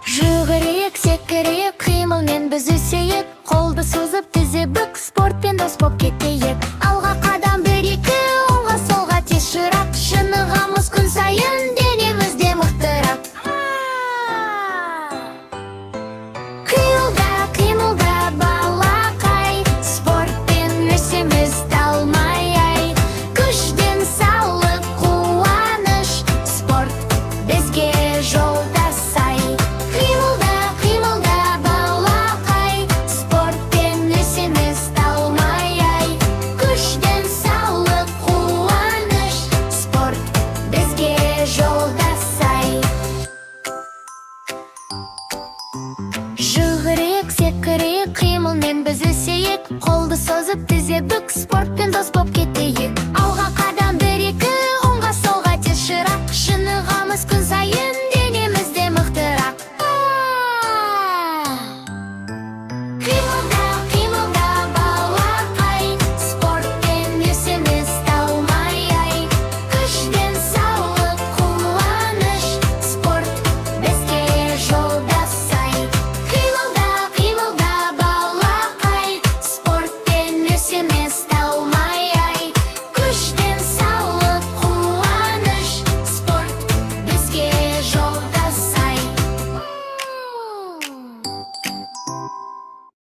Жүгірейік, секірейік, қимылмен біз өсейік. Қолды созып тізе бүк, спортпен дос боп кетейік. Алға қадам бір-екі, оңға солға тез шырақ. Шынығамыз күн сайын, денемізде мықтырақ. Қимылда, қимылда балақай, спортпен өсеміз талмай-ай. Күштен саулық, қуаныш, спорт бізге жолда сай. Қимылда, қимылда балақай, спортпен өсеміз талмай-ай. Күштен саулық, қуаныш, спорт бізге жолда сай. Жүгірейік, секірейік, қимылмен біз өсейік. Қолды созып тізе бүк, спортпен дос боп кетейік. Алға қадам бір-екі, оңға солға тез шырақ. Шынығамыз күн сайын,